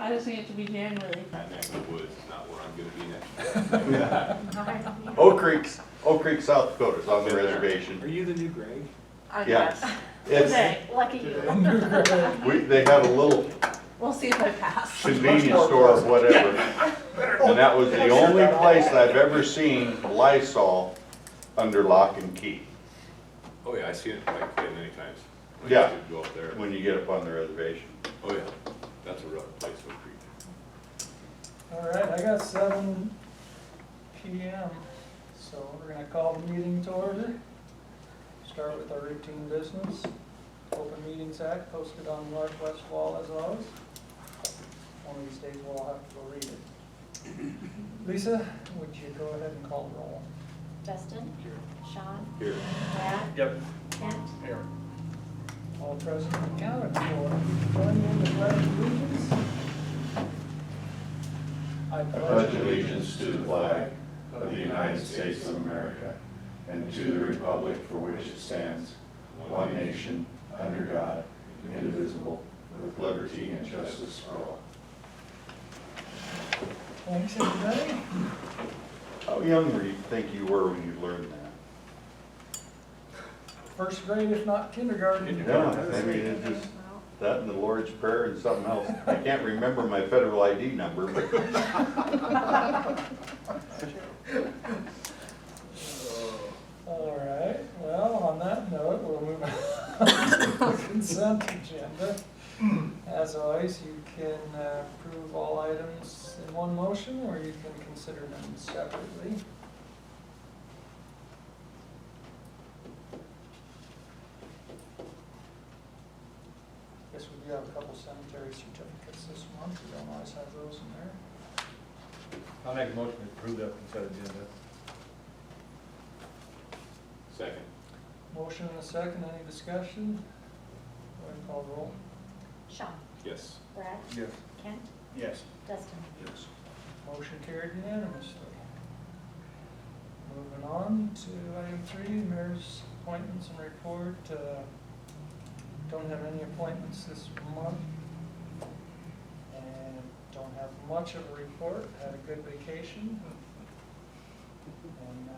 I just need it to be January. That neck of the woods is not where I'm gonna be next. Oak Creek, South Dakota is on the Been there. reservation. Are you the new Greg? I Yeah. guess. It's, Today. Lucky you. they have a little We'll see if I pass. convenience store or whatever. And that was the only place I've ever seen Lysol under lock and key, Oh, yeah, I see it like many times. I Yeah. used to go up there. when you get up on the reservation. Oh, yeah, that's a rough place, Oak Creek. All right, I got 7 PM, so we're gonna call the meeting to order. Start with our routine business. Open Meetings Act posted on the northwest wall as always. One of these days we'll all have to go read it. Lisa, would you go ahead and call the roll? Justin? Sean? Here. Brad? Yep. Kent? Here. All present and accounted for. Join me in the pledge of allegiance. I pledge allegiance to the flag of the United States of America and to the republic for which it stands, one nation, under God, indivisible, with liberty and justice for all. Thanks, everybody. How young do you think you were when you learned that? First grade, if not kindergarten. Yeah, I mean, it just, that and the Lord's Prayer and something else. I can't remember my federal ID number, but All right, well, on that note, we'll move on to the consent agenda. As always, you can approve all items in one motion, or you can consider them separately. Guess we do have a couple cemetery certificates this month, we don't always have those in there. I'll make a motion to approve that consent agenda. Second. Motion and a second, any discussion? Go ahead and call the roll. Sean? Yes. Brad? Yes. Kent? Yes. Justin? Yes. Motion carried unanimously. Moving on to item 3, mayor's appointments and report. Don't have any appointments this month. And don't have much of a report, had a good vacation. And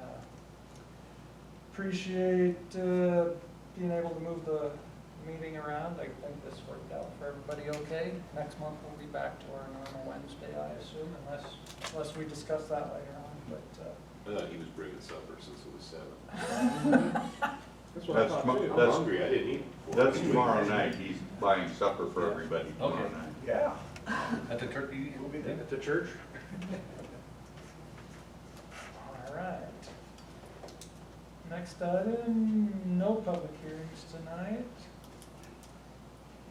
appreciate being able to move the meeting around. I think this worked out for everybody okay. Next month we'll be back to our normal Wednesday, I assume, unless we discuss that later on, but, I thought he was bringing supper since it was 7. That's what I That's thought mo- too. I'm that's- hungry, I didn't eat before. that's tomorrow night. He's buying supper for everybody tomorrow Okay. night. Yeah. At the turkey, we'll be there. At the church? all right. Next item, no public hearings tonight.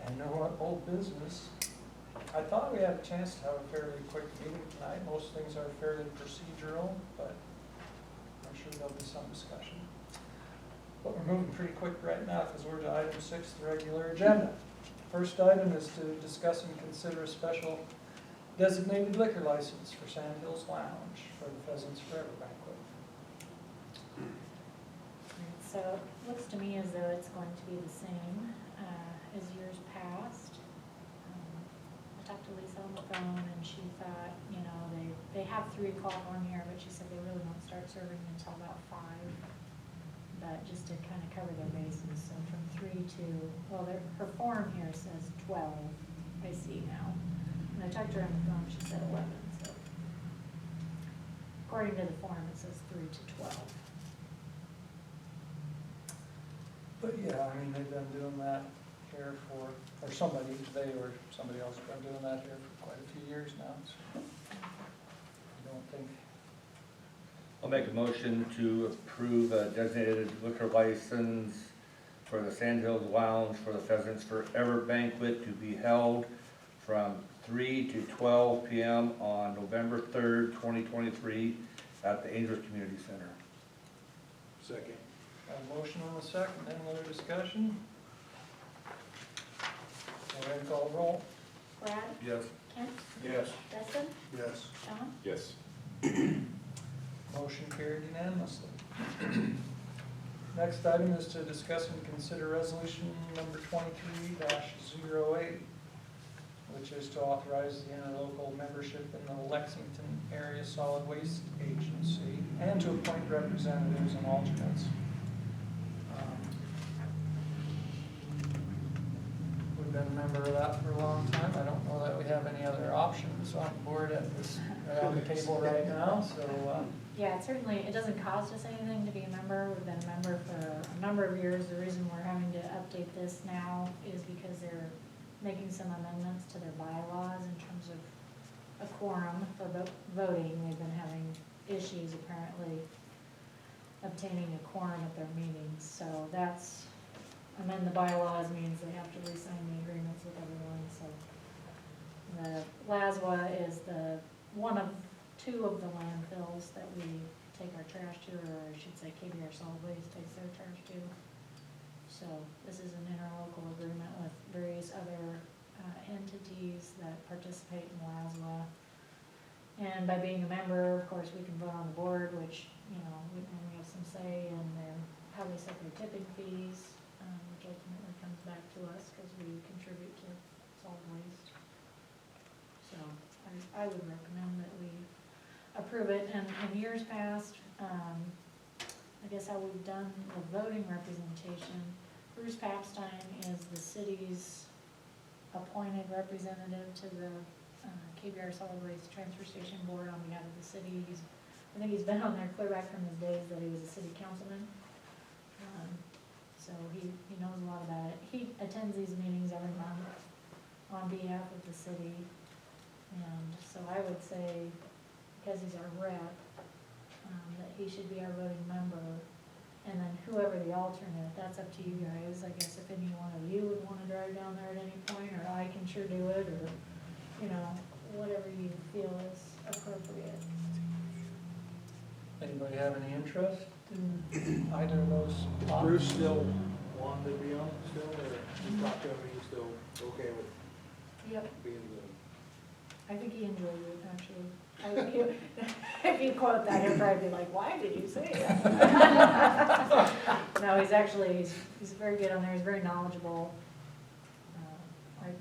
And no old business. I thought we had a chance to have a fairly quick meeting tonight. Most things are fairly procedural, but I'm sure there'll be some discussion. But we're moving pretty quick right now because we're to item 6, the regular agenda. First item is to discuss and consider a special designated liquor license for Sand Hills Lounge for the Pheasants Forever banquet. So it looks to me as though it's going to be the same as years past. I talked to Lisa on the phone and she thought, you know, they have 3 o'clock on here, but she said they really won't start serving until about 5. But just to kind of cover their bases, so from 3 to, well, her form here says 12, I see now. And I talked to her on the phone, she said 11, so. According to the form, it says 3 to 12. But yeah, I mean, they've been doing that here for, or they or somebody else has been doing that here for quite a few years now, so. I don't think, I'll make a motion to approve a designated liquor license for the Sand Hills Lounge for the Pheasants Forever banquet to be held from 3 to 12 p.m. on November 3rd, 2023 at the Angels Community Center. Second. a motion and a second, any other discussion? Go ahead and call the roll. Brad? Yes. Kent? Yes. Justin? Yes. Sean? Yes. Motion carried unanimously. Next item is to discuss and consider resolution number 23-08, which which is to authorize the interlocal membership in the Lexington Area Solid Waste Agency and to appoint representatives and alternates. We've been a member of that for a long time. I don't know that we have any other options on the board at this, on the table right now, so, Yeah, it doesn't cost us anything to be a member. We've been a member for a number of years. The reason we're having to update this now is because they're making some amendments to their bylaws in terms of a quorum for voting. They've been having issues apparently obtaining a quorum at their meetings. So amend the bylaws means they have to re-sign the agreements with everyone, so. The LASWA is one of two of the landfills that we take our trash to, or I should say KBR Solid Waste takes their trash to. So this is an interlocal agreement with various other entities that participate in LASWA. And by being a member, of course, we can vote on the board, which, we have some say in how they set their tipping fees, which ultimately comes back to us because we contribute to solid waste. So I would recommend that we approve it. And in years past, I guess how we've done the voting representation, Bruce Papstein is the city's appointed representative to the KBR Solid Waste Transfer Station Board on behalf of the city. I think he's been on there clear back from his days that he was a city councilman. So he knows a lot about it. He attends these meetings every month on behalf of the city. And so I would say, because he's our rep, that he should be our voting member. And then whoever the alternate, that's up to you guys. I guess if any one of you would want to drive down there at any point, or I can sure do it, or, whatever you feel is appropriate. anybody have any interest in either of those Is options? Bruce still wanting to be on it still, or you talked to him, he's still okay with Yep, being the? I think he enjoyed it, actually. If you quote that, he'll probably be like, why did you say that? No, he's very good on there, he's very knowledgeable.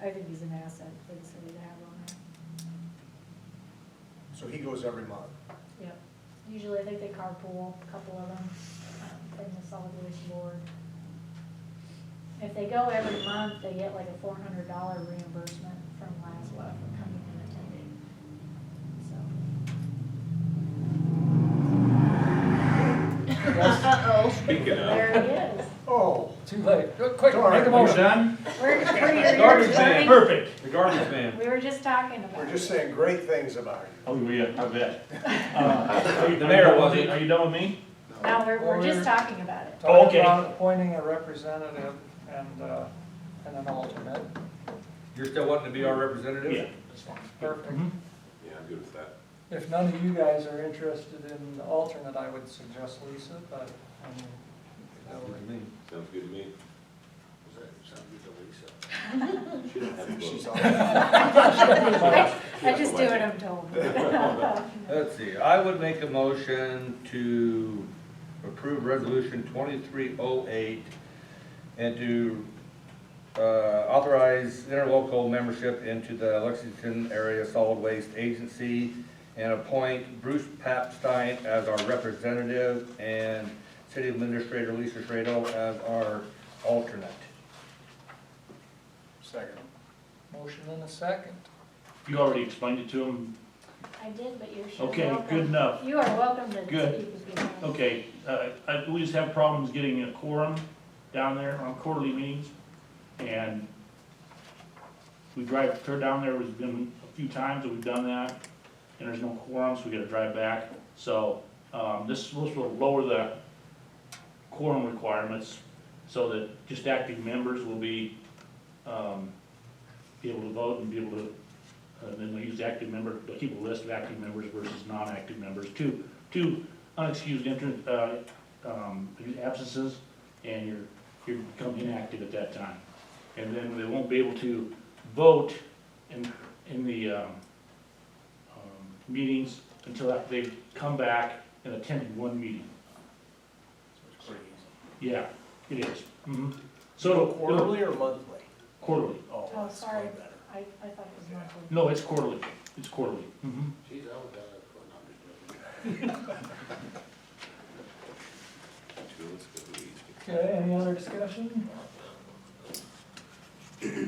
I think he's an asset for the city to have on there. So he goes every month? Yep. Usually I think they carpool, a couple of them, from the solid waste board. If they go every month, they get like a $400 reimbursement from LASWA for coming and attending. Uh-oh, Speaking of, there he is. Oh. Too late. Quick, All right, make a we're motion. Done? We're your Garbage ears man. burning. Perfect. The garbage man. We were just talking about We're it. just saying great things about you. Oh, yeah, I bet. The mayor wasn't. Are you done with me? No, we're just We're- talking about it. Oh, okay. Talking about appointing a representative and an alternate. You're still wanting to be our representative? Yeah, that's fine. Perfect. yeah, I'm good with that. If none of you guys are interested in the alternate, I would suggest Lisa, but, Sounds good to me. Sounds good to me. Does that sound good to Lisa? She don't have a She's vote. on. I just do what I'm told. Let's see, I would make a motion to approve resolution 2308 and to authorize interlocal membership into the Lexington Area Solid Waste Agency and appoint Bruce Papstein as our representative and City Administrator Lisa Schradel as our alternate. Second. motion and a second. You already explained it to him? I did, but you're sure Okay, welcome. good enough. You are welcome to Good. speak if you want. Okay, we just have problems getting a quorum down there on quarterly meetings. And we drive clear down there, there's been a few times that we've done that, and there's no quorum, so we gotta drive back. So, this will lower the quorum requirements so that just active members will be able to vote and be able to, then we use active member, they'll keep a list of active members versus non-active members. Two unexcused absences, and you're become inactive at that time. And then they won't be able to vote in the meetings until after they've come back and attended one meeting. Pretty easy. Yeah, it is. Mhm. So So quarterly or monthly? quarterly. Oh, That's sorry. way better. I thought it was monthly. No, it's quarterly, it's quarterly. Mhm. Geez, I would have put on the. Okay, any other discussion?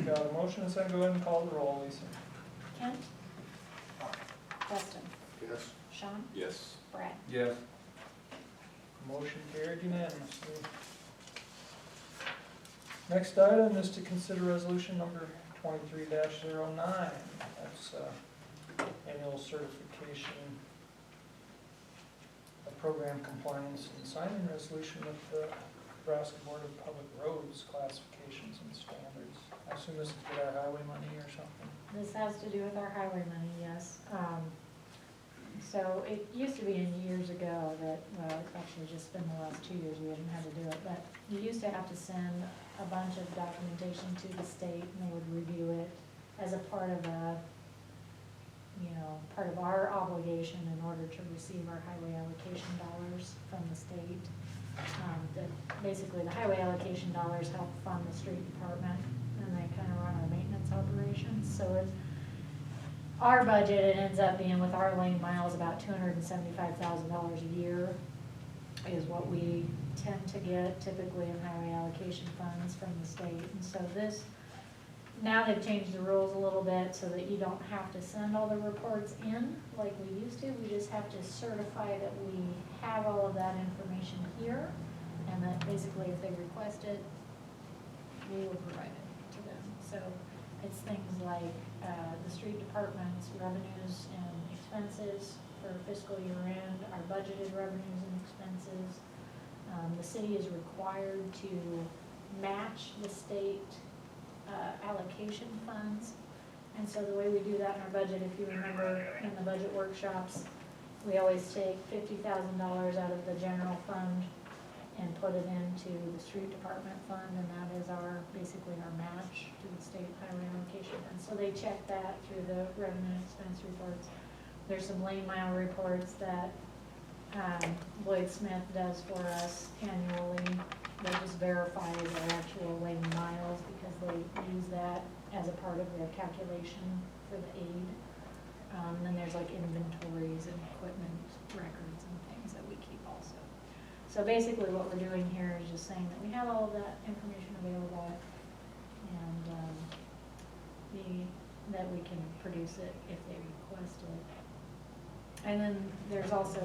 Got a motion, so go ahead and call the roll, Lisa. Kent? Dustin? Yes. Sean? Yes. Brad? Yes. Motion carried unanimously. Next item is to consider resolution number 23-09. That's annual certification of program compliance and signing resolution with the Nebraska Board of Public Roads classifications and standards. I assume this is to get our highway money or something? This has to do with our highway money, yes. So it used to be in years ago that, well, it's actually just been the last 2 years we haven't had to do it, but you used to have to send a bunch of documentation to the state and they would review it as a part of part of our obligation in order to receive our highway allocation dollars from the state. Basically, the highway allocation dollars help fund the street department and they kind of run our maintenance operations. So it's, our budget, it ends up being with our lane miles about $275,000 a year is what we tend to get typically in highway allocation funds from the state. And so this, now they've changed the rules a little bit so that you don't have to send all the reports in like we used to. We just have to certify that we have all of that information here and that basically if they request it, we will provide it to them. So it's things like the street department's revenues and expenses for fiscal year end, our budgeted revenues and expenses. The city is required to match the state allocation funds. And so the way we do that in our budget, if you remember in the budget workshops, we always take $50,000 out of the general fund and put it into the street department fund, and that is basically our match to the state highway allocation fund. So they check that through the revenue and expense reports. There's some lane mile reports that Lloyd Smith does for us annually. They just verify the actual lane miles because they use that as a part of their calculation for the aid. Then there's like inventories and equipment records and things that we keep also. So basically what we're doing here is just saying that we have all of that information available and that we can produce it if they request it. And then there's also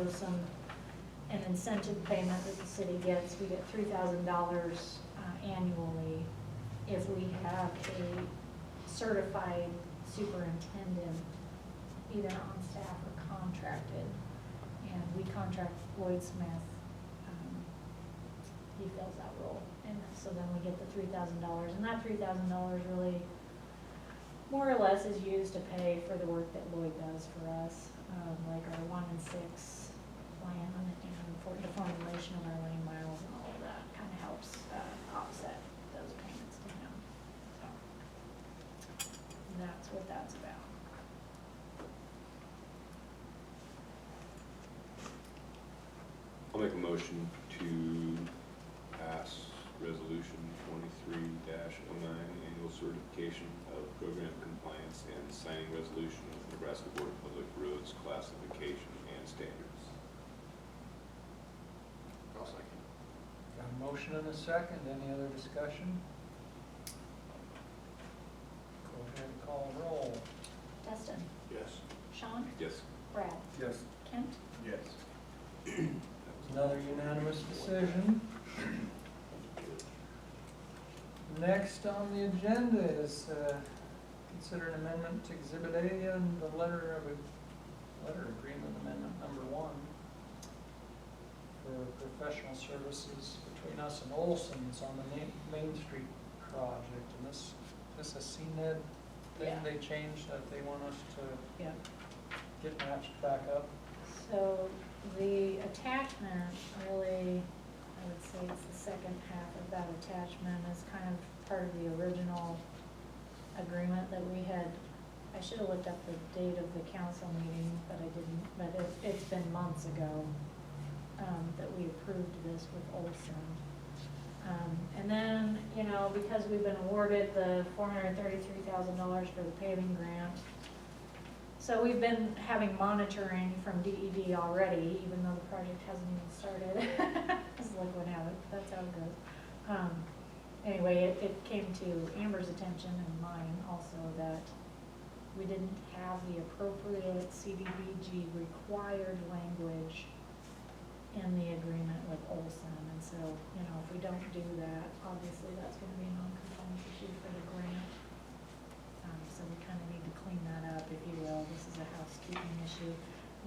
an incentive payment that the city gets. We get $3,000 annually if we have a certified superintendent either on staff or contracted. And we contract Lloyd Smith. He fills that role. And so then we get the $3,000. And that $3,000 really more or less is used to pay for the work that Lloyd does for us, like our 1 and 6 plan and for the formulation of our lane miles and all of that kind of helps offset those payments to him. So that's what that's about. I'll make a motion to pass resolution 23-09, annual certification of program compliance and signing resolution with Nebraska Board of Public Roads classification and standards. I'll second. Got a motion and a second. Any other discussion? Go ahead and call roll. Dustin? Yes. Sean? Yes. Brad? Yes. Kent? Yes. Another unanimous decision. Next on the agenda is consider an amendment to Exhibit A and the letter agreement amendment number 1 for professional services between us and Olson's on the Main Street project. And this a CNED thing Yeah. they changed that they want us to Yeah. get matched back up. So the attachment really, I would say it's the second half of that attachment is kind of part of the original agreement that we had. I should have looked up the date of the council meeting, but I didn't, but it's been months ago that we approved this with Olson. And then, you know, because we've been awarded the $433,000 for the paving grant, so we've been having monitoring from DED already, even though the project hasn't even started. Just like what happened, that's how it goes. Anyway, it came to Amber's attention and mine also that we didn't have the appropriate CDBG required language in the agreement with Olson. And so, you know, if we don't do that, obviously that's gonna be a non-compliance issue for the grant. So we kind of need to clean that up, if you will. This is a housekeeping issue.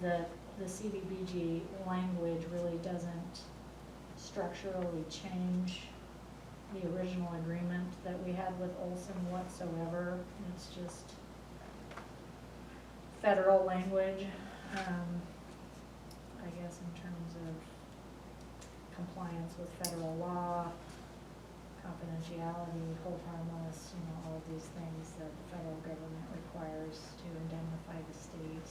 The CDBG language really doesn't structurally change the original agreement that we had with Olson whatsoever. It's just federal language, I guess, in terms of compliance with federal law, confidentiality, hold harmless, you know, all of these things that the federal government requires to indemnify the state.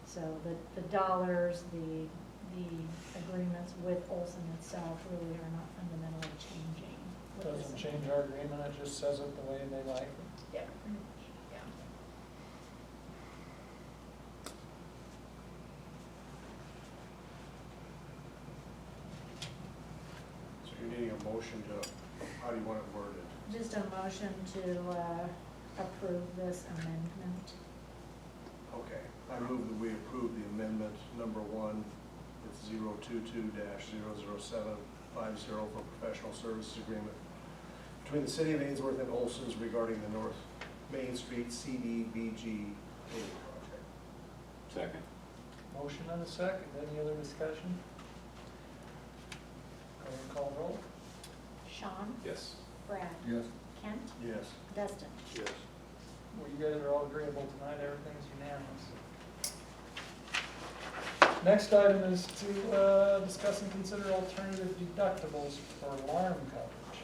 So the dollars, the agreements with Olson itself really are not fundamentally changing. with this Doesn't change our agreement, it just says it the way they like it. Yeah, pretty much, yeah. So you're needing a motion to, how do you want it worded? Just a motion to approve this amendment. Okay, I move that we approve the amendment number 1, it's 022-00750 for professional services agreement between the City of Ainsworth and Olson's regarding the North Main Street CDBG paving project. Second. Motion and a second, any other discussion? Go ahead and call roll. Sean? Yes. Brad? Yes. Kent? Yes. Dustin? Yes. Well, you guys are all agreeable tonight, everything's unanimous. Next item is to discuss and consider alternative deductibles for alarm coverage.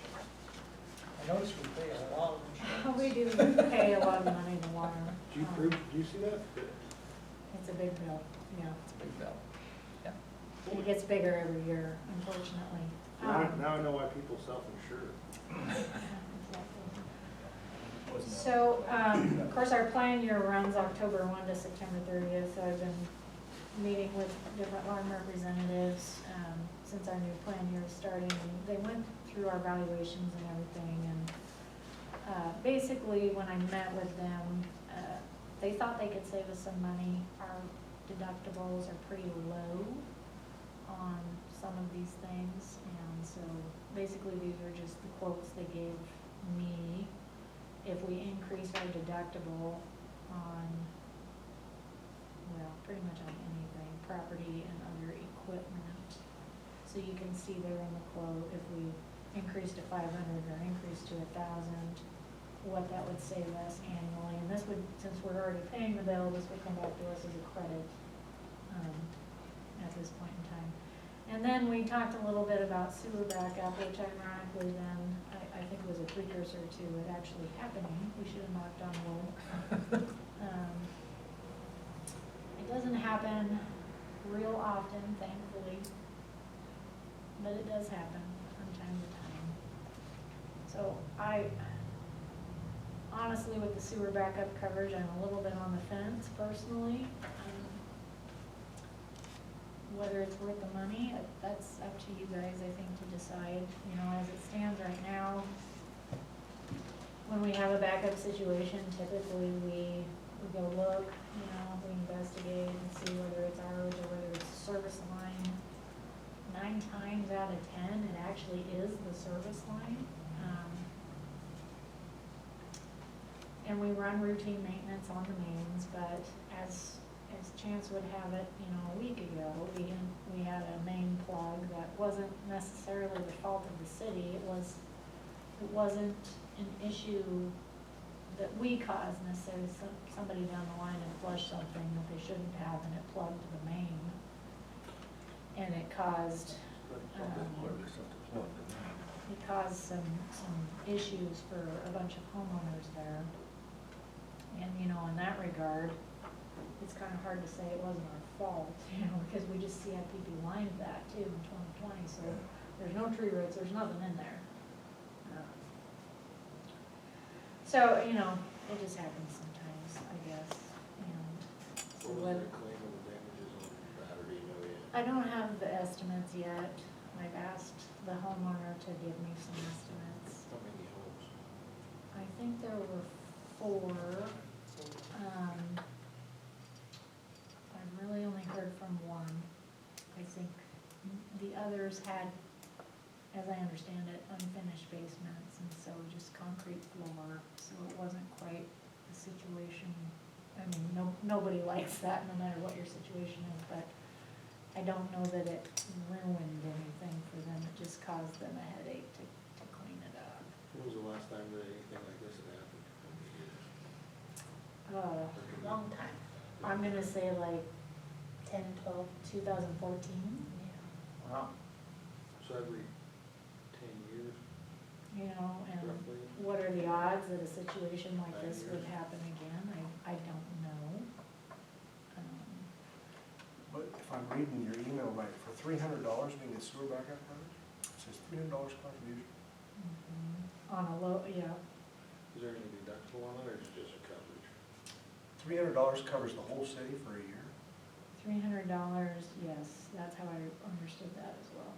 I notice we pay a lot of insurance. We do pay a lot of money to alarm. Do you see that? It's a big bill, yeah. It's a big bill. It gets bigger every year, unfortunately. Now I know why people self-insure. Exactly. So, of course, our plan year runs October 1 to September 30th, so I've been meeting with different alarm representatives since our new plan year is starting. And they went through our valuations and everything, and basically, when I met with them, they thought they could save us some money. Our deductibles are pretty low on some of these things, and so basically these are just the quotes they gave me. If we increase our deductible on, well, pretty much on anything, property and other equipment. So you can see there in the quote, if we increase to 500 or increase to 1,000, what that would save us annually. And this would, since we're already paying the bill, this would come back to us as a credit at this point in time. And then we talked a little bit about sewer backup, which ironically then, I think was a precursor to it actually happening. We should have knocked on wood. It doesn't happen real often, thankfully, but it does happen from time to time. So honestly, with the sewer backup coverage, I'm a little bit on the fence personally. Whether it's worth the money, that's up to you guys, I think, to decide. You know, as it stands right now, when we have a backup situation, typically we go look, you know, we investigate and see whether it's ours or whether it's a service line. 9 times out of 10, it actually is the service line. And we run routine maintenance on the mains, but as chance would have it, you know, a week ago, we had a main plug that wasn't necessarily the fault of the city. It wasn't an issue that we caused necessarily. Somebody down the line had flushed something that they shouldn't have, and it plugged the main, and it caused some issues for a bunch of homeowners there. And, you know, in that regard, it's kind of hard to say it wasn't our fault, you know, because we just CIPP lined that too in 2020. So there's no tree roots, there's nothing in there. So, you know, it just happens sometimes, I guess, and so what, claim of the damages on that, or do you know yet? I don't have the estimates yet. I've asked the homeowner to give me some estimates. How many homes? I think there were 4. I've really only heard from one. I think the others had, as I understand it, unfinished basements, and so just concrete floor, so it wasn't quite the situation. I mean, nobody likes that, no matter what your situation is, but I don't know that it ruined anything for them, it just caused them a headache to clean it up. When was the last time that anything like this had happened? Long time. I'm gonna say like 10, 12, 2014. Wow. So every 10 years, You know, and roughly? what are the odds that a situation like 5 this would years. happen again? I don't know. But if I'm reading your email right, for $300, we get sewer backup coverage? It says $300 contribution. On a low, yeah, Is there any deductible on it, or is it just a coverage? $300 covers the whole city for a year? $300, yes, that's how I understood that as well.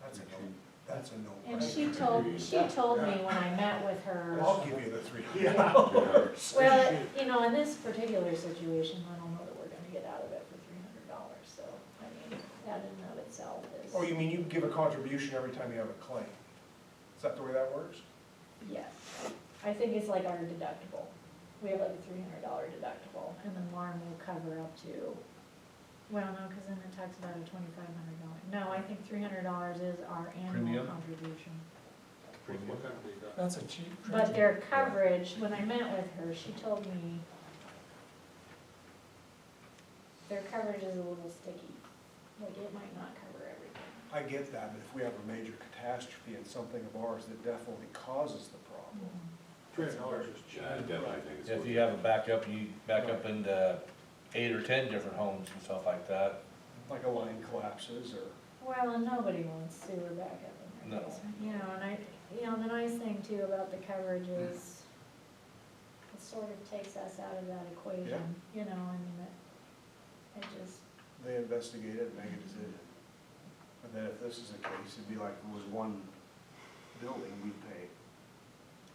That's a no, that's a no. And she told me when I met with her. I'll give you the $300. Well, you know, in this particular situation, I don't know that we're gonna get out of it for $300, so, I mean, that in and of itself is. Oh, you mean you give a contribution every time you have a claim? Is that the way that works? Yes, I think it's like our deductible. We have like a $300 deductible, and then Lauren will cover up to, well, no, because then it talks about a $2,500. No, I think $300 is our annual Premium? contribution. What kind of deductible? That's a cheap. But their coverage, when I met with her, she told me their coverage is a little sticky. Like, it might not cover everything. I get that, but if we have a major catastrophe and something of ours that definitely causes the problem. $300 is cheap. Yeah, I definitely think it's. If you have a backup, you back up into 8 or 10 different homes and stuff like that. Like a line collapses or. Well, and nobody wants sewer backup in their No. basement, you know, and the nice thing too about the coverage is it sort of takes us out of that equation, you know, I mean, it just, They investigate it and make a decision. And then if this is the case, it'd be like if it was one building, we'd pay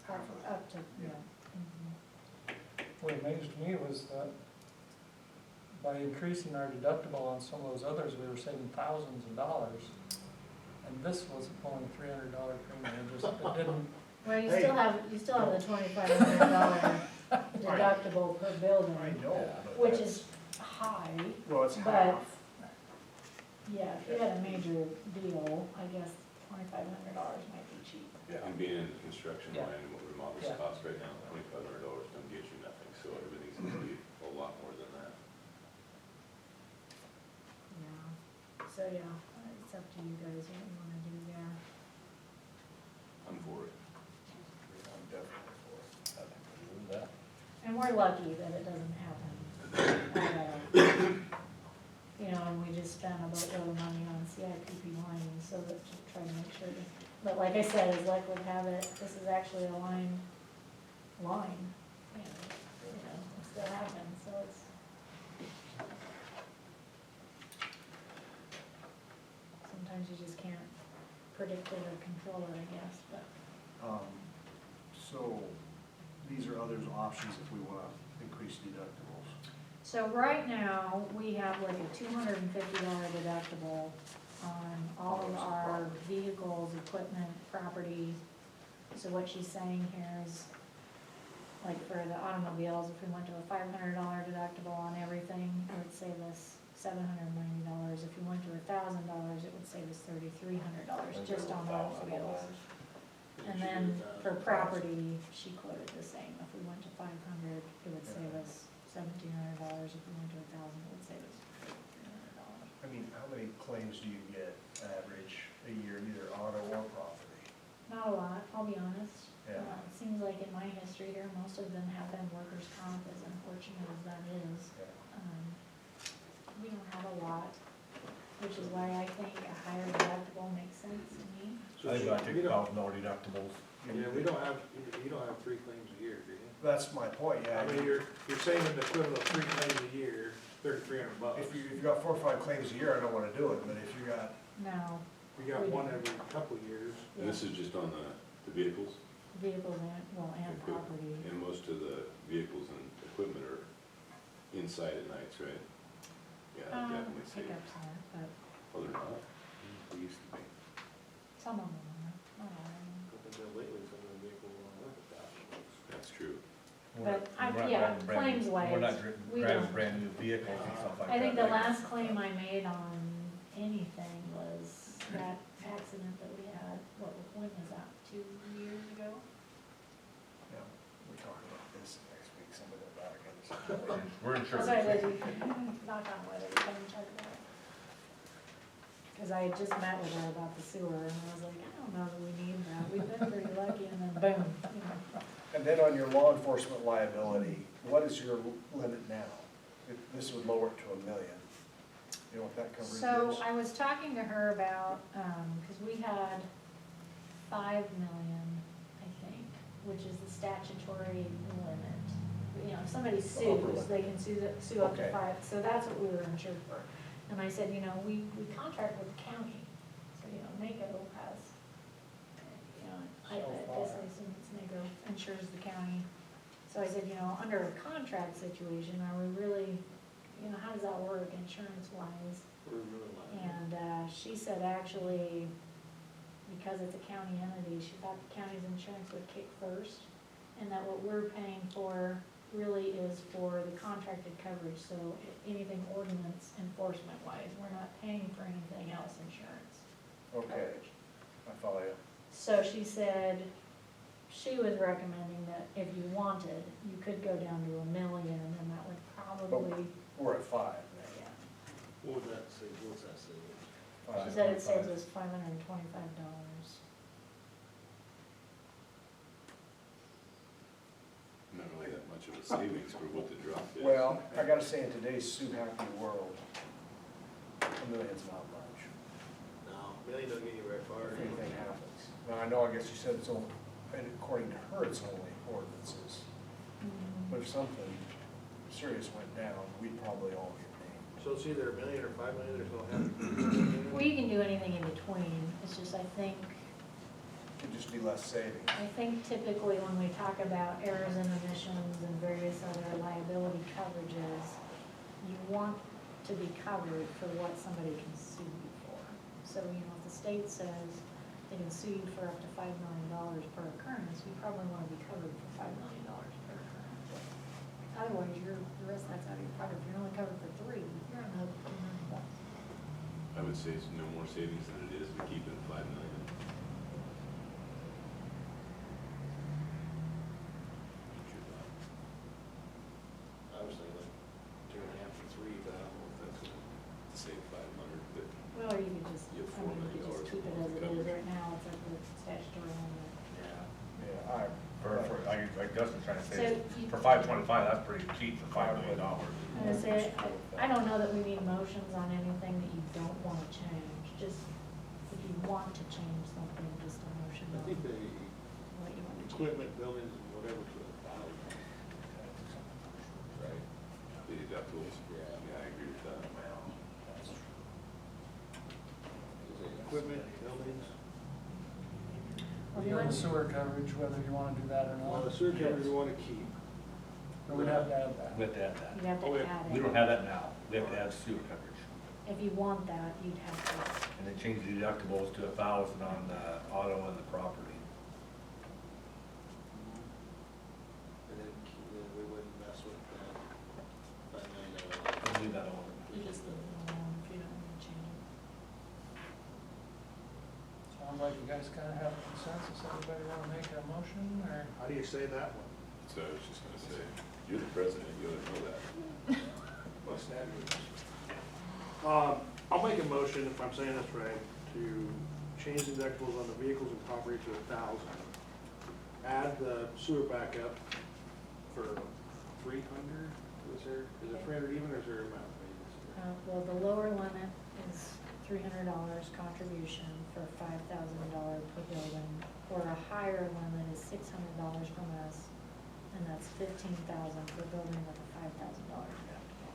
half of that. up to, yeah. What amazed me was that by increasing our deductible on some of those others, we were saving thousands of dollars. And this was only $300 premium, it just, it didn't, Well, you Hey. still have the $2,500 deductible per building, I know, but which that's- is high, Well, it's but, half. yeah, if you had a major deal, I guess $2,500 might be cheap. And being in the construction Yeah. line and what remodels Yeah. cost right now, $2,500 don't get you nothing, so everything's gonna be a lot more than that. Yeah, so yeah, it's up to you guys what you wanna do there. I'm for it. I'm definitely for it. I think we'll do that. And we're lucky that it doesn't happen. You know, and we just spent a boatload of money on CIPP lining so that to try to make sure that, but like I said, as luck would have it, this is actually a line, and, you know, it still happens, so it's. Sometimes you just can't predict it or control it, I guess, but. So these are other options if we want to increase deductibles. So right now, we have like a $250 deductible on all of our vehicles, equipment, property. So what she's saying here is, like for the automobiles, if we went to a $500 deductible on everything, it would save us $790. If we went to $1,000, it would save us $3,300 just on automobiles. And then for property, she quoted the same. If we went to 500, it would save us $1,700. If we went to 1,000, it would save us $300. I mean, how many claims do you get average a year, either auto or property? Not a lot, I'll be honest. Yeah. It seems like in my history here, most of them have been workers' comp, as unfortunate as that is. We don't have a lot, which is why I think a higher deductible makes sense to me. I think I take $1,000 deductibles. Yeah, we don't have, you don't have 3 claims a year, do you? That's my point, yeah. I mean, you're saving the equivalent of 3 claims a year, $3,300. If you've got 4 or 5 claims a year, I don't wanna do it, but if you got, No, We got one every couple of years. And this is just on the vehicles, vehicles and, well, and property. and most of the vehicles and equipment are inside at nights, right? Yeah, definitely safe. Pickups are, but Oh, they're not? They used to be. some of them are, not all of them. But then lately, some of the vehicles are worth That's true. But I- We're not yeah, driving brand new- claims-wise, We're not we driving don't. brand new vehicles and stuff like that. I think the like- last claim I made on anything was that accident that we had, when was that, 2 years ago? you know, we're talking about this next week, some of it back and. We're insured. Sorry, Lizzie, knock on wood, every time you talk about it. Cause I had just met with her about the sewer, and I was like, I don't know that we need that, we've been pretty lucky, and then boom, you know. And then on your law enforcement liability, what is your limit now? This would lower it to $1 million. You know what that coverage is? So I was talking to her about, cause we had 5 million, I think, which is the statutory limit. You know, if somebody sues, limit. they can sue up to Okay. 5, so that's what we were insured for. And I said, you know, we contract with the county, so, you know, NACO has, you know, I guess I assume it's NACO insures the county. So I said, you know, under a contract situation, are we really, you know, how does that work insurance-wise? And she said actually, because it's a county entity, she thought the county's insurance would kick first, and that what we're paying for really is for the contracted coverage, so anything ordinance enforcement-wise, we're not paying for anything else insurance Okay, coverage. I follow you. So she said, she was recommending that if you wanted, you could go down to $1 million, and then that would probably, We're at 5 now. yeah. What would that say, what's that say? She said it saves us $525. Not really that much of a savings for what the drop is. Well, I gotta say, in today's sue-happy world, $1 million's not much, No, million don't get you very far. if anything happens. Now, I know, I guess you said it's only, and according to her, it's only ordinances. But if something serious went down, we'd probably all get named. So it's either $1 million or $5 million, there's no half. Well, you can do anything in between, it's just, I think, It'd just be less savings. I think typically when we talk about errors and omissions and various other liability coverages, you want to be covered for what somebody can sue you for. So, you know, if the state says they can sue you for up to $5 million per occurrence, you probably want to be covered for $5 million per occurrence. Otherwise, the rest that's out of your pocket. If you're only covered for 3, you're on the hook for $2 million. I would say it's no more savings than it is to keep it at $5 million. I was thinking like 2.5 to 3, but I don't know if that's gonna Save 500, but Well, or you could just, You have I mean, you could $4 just keep it million as it is coverage. right now, it's at the statutory limit. Yeah, Like Dustin's trying to So say, you- for 525, that's pretty cheap for $5 million. I'm gonna say, I don't know that we need motions on anything that you don't wanna change, just if you want to change something, just a motion I on think the what you want to change. equipment, buildings, and whatever to $1,000. Right? the deductibles, Yeah. yeah, I agree with that. Is it equipment, buildings? Well, You you have want- sewer coverage, whether you wanna do that or Well, not. the sewer coverage we wanna keep. But we'd have to add that. We have to add that. You have Oh, to yeah. add We it. don't have that now. We have to add sewer coverage. If you want that, you'd have to, And then change the deductibles to 1,000 on the auto and the property. And then we wouldn't mess with that $5 million. We'll leave that alone. you just leave it alone if you don't want to change it. Sounds like you guys kinda have a consensus, everybody wanna make a motion, or? How do you say that one? So I was just gonna say, you're the president, you ought to know that. What's that mean? I'll make a motion, if I'm saying this right, to change the deductibles on the vehicles and property to 1,000. Add the sewer backup for 300, is it 300 even, or is there a amount? Well, the lower limit is $300 contribution for $5,000 per building, or a higher limit is $600 from us, and that's $15,000 per building with a $5,000 deductible.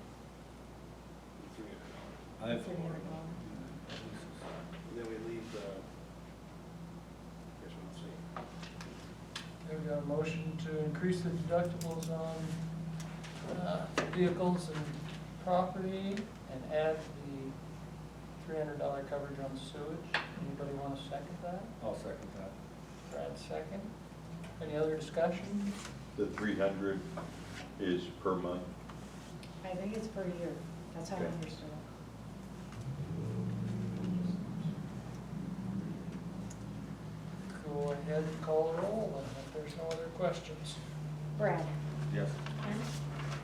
I've, $300. And then we leave the, here's what I'm saying. We've got a motion to increase the deductibles on vehicles and property and add the $300 coverage on sewage. Anybody want to second that? I'll second that. Brad, second. Any other discussion? The 300 is per month. I think it's per year, that's how I Okay. understood it. Go ahead and call the roll, and if there's no other questions. Brad? Yes. Ken?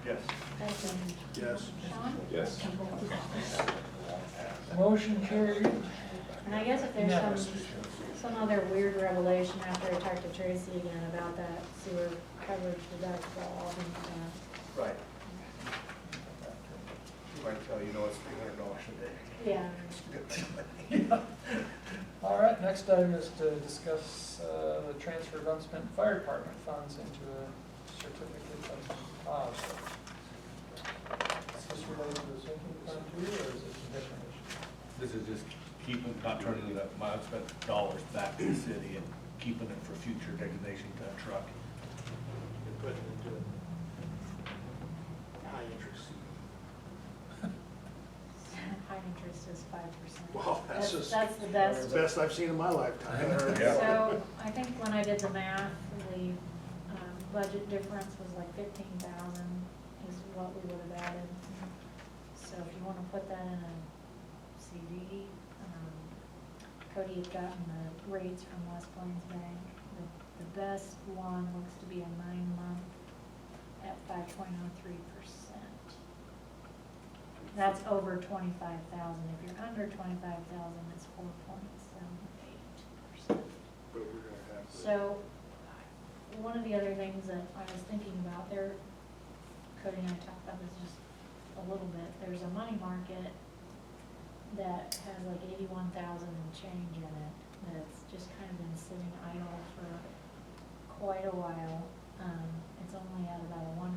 Yes. Dustin? Yes. Sean? Yes. Motion carried. And I guess if there's some other weird revelation after I talk to Tracy again about that sewer coverage deductible, I'll bring it Right. You might tell you know it's $300 a day. back. Yeah. All right, next item is to discuss the transfer of unspent fire department funds into a certificate of deposit. Is this related to the sinking fund too, or is this a different issue? This is just keeping, not turning my unspent dollars back to the city and keeping it for future designation to a truck. And put it into a high interest. High interest is 5%. Wow, that's just. That's the best. The best I've seen in my lifetime. Yeah. So I think when I did the math, the budget difference was like 15,000 is what we would have added. So if you want to put that in a CD, Cody had gotten the rates from West Plains Bank. The best one looks to be a 9-month at 5.03%. That's over 25,000. If you're under 25,000, it's 4.78%. But we're gonna have to. So, one of the other things that I was thinking about there, Cody and I talked about this just a little bit, there's a money market that has like 81,000 and change in it, that's just kind of been sitting idle for quite a while. It's only at about a 1%.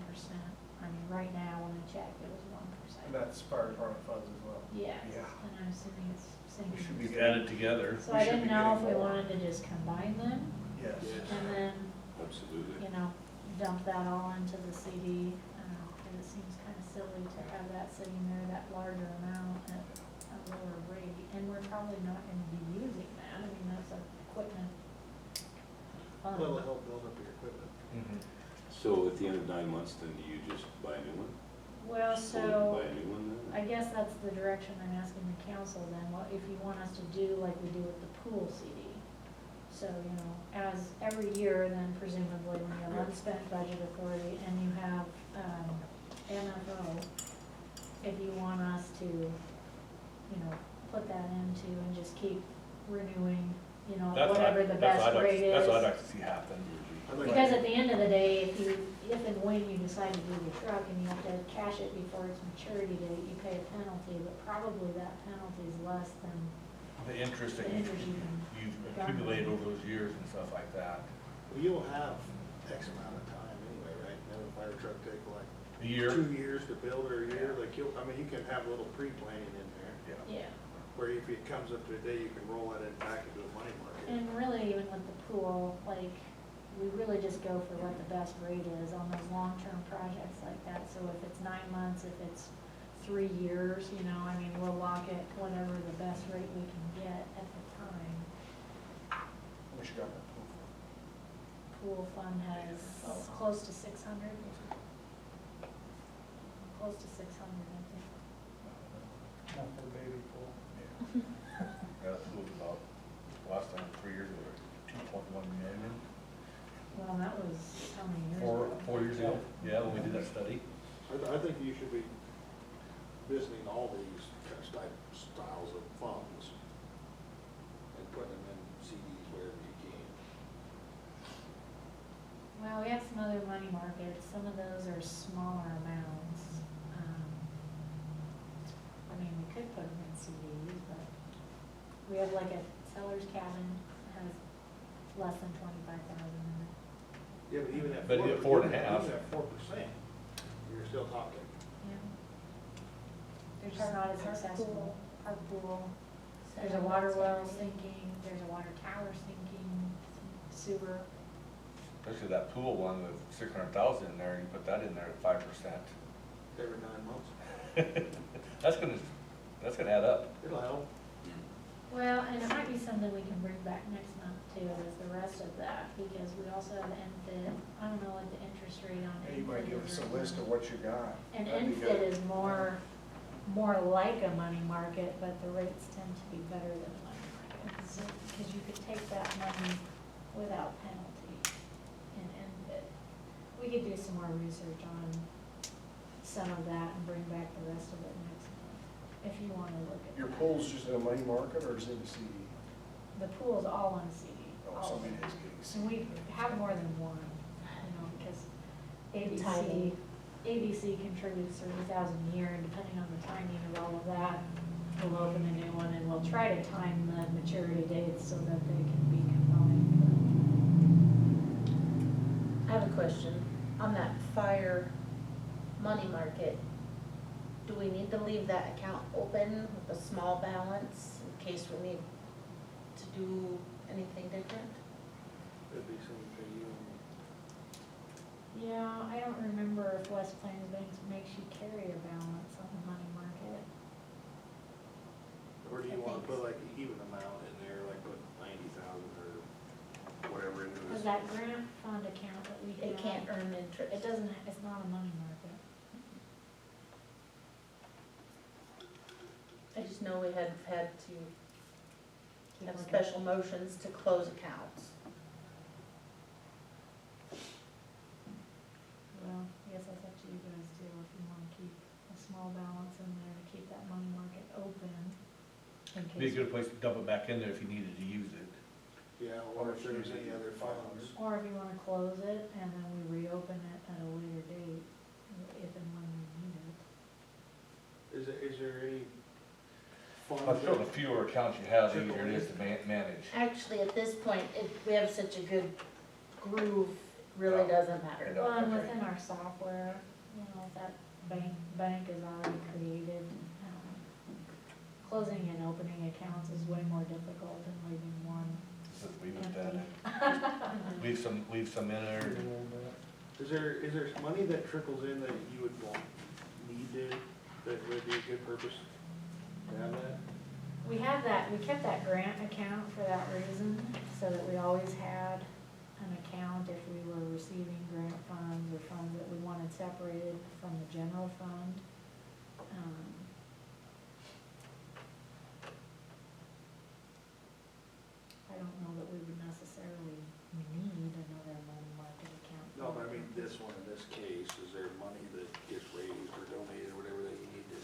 I mean, right now, when I checked, it was 1%. And that's fire department funds as well. Yes, Yeah. and I'm assuming it's We should sinking. be Added together. So we I should didn't be know if getting we more. wanted to just combine them, Yes. and then, Absolutely. you know, dump that all into the CD, because it seems kind of silly to have that sitting there, that larger amount at a lower rate, and we're probably not gonna be using that, I mean, that's a equipment fund. Well, it'll help build up your equipment. Mhm. So at the end of 9 months, then do you just buy a new one? Well, Or so, buy a new one then? I guess that's the direction I'm asking the council then, what if you want us to do like we do with the pool CD? So, you know, as every year, then presumably when you have unspent budget authority and you have, MFO, if you want us to, you know, put that into and just keep renewing, you know, whatever the best rate is. That's what I'd like to see happen. I think- Because at the end of the day, if and when you decide to do the truck and you have to cash it before its maturity date, you pay a penalty, but probably that penalty is less than The interest that the interest you can. you've accumulated over those years and stuff like that. Well, you'll have X amount of time anyway, right? Have a fire truck take like A year? 2 years to build or a year, like I mean, you can have a little pre-planning in there, Yeah. Yeah, where if it comes up to a day, you can roll that in back into a money market. and really even with the pool, like, we really just go for what the best rate is on those long-term projects like that. So if it's 9 months, if it's 3 years, you know, I mean, we'll lock it whatever the best rate we can get at the time. We should got that. Pool fund has close to 600. Close to 600, I think. Not for the baby pool. Yeah, that was about, last time, 3 years ago, 2.1 million. Well, that was how many years ago? 4 years ago, yeah, when we did that study. I think you should be visiting all these styles of funds and putting them in CDs wherever you can. Well, we have some other money markets, some of those are smaller amounts. I mean, we could put them in CDs, but We have like a seller's cabin, that has less than 25,000 in it. Yeah, but even at But four. at 4.5. Even at 4%, you're still talking. Yeah. They're just not as accessible. Our pool, there's a water well sinking, there's a water tower sinking, sewer. Especially that pool one with 600,000 in there, you put that in there at 5%. Every 9 months. That's gonna add up. It'll help. Well, and it might be something we can bring back next month too, is the rest of that, because we also have NFIT. I don't know what the interest rate on Yeah, you might NFIT give is us a right list now. of what you got. And That'd be NFIT good. is more like a money market, but the rates tend to be better than a money market. So, because you could take that money without penalty in NFIT. We could do some more research on some of that and bring back the rest of it next month, if you wanna look at Your that. pool's just in a money market or is it a CD? The pool's all on CD. Oh, all of somebody it. is getting And CD. we have more than one, you know, because Timing. ABC contributes 30,000 a year, and depending on the timing of all of that, we'll open a new one, and we'll try to time the maturity dates so that they can be combined. I have a question. On that fire money market, do we need to leave that account open with a small balance in case we need to do anything different? It'd be something for you. Yeah, I don't remember if West Plains Bank makes you carry a balance on the money market. Or do I you wanna think put like an even amount in there, like put 90,000 or whatever into Because this? that grant fund account that we have. It can't earn interest. It doesn't, it's not a money market. I just know we had to Keep have looking. special motions to close accounts. Well, I guess that's up to you guys too, if you wanna keep a small balance in there to keep that money market open. In Be a case, good place to dump it back in there if you needed to use it. Yeah, or if there's any other funds. or if you wanna close it and then we reopen it at a later date, if and when we need it. Is there any funds? I feel the that- fewer accounts you have, the easier it is to manage. Actually, at this point, we have such a good groove, really doesn't matter. No, Well, and okay. within our software, you know, that bank is already created. Closing and opening accounts is way more difficult than leaving one Just leave it at empty. that. Leave some in there. Is there money that trickles in that you would want, need to, that would be a good purpose to have that? We have that, we kept that grant account for that reason, so that we always had an account if we were receiving grant funds or funds that we wanted separated from the general fund. I don't know that we would necessarily need another money market account. No, but I mean, this one, in this case, is there money that gets raised or donated or whatever that you need to?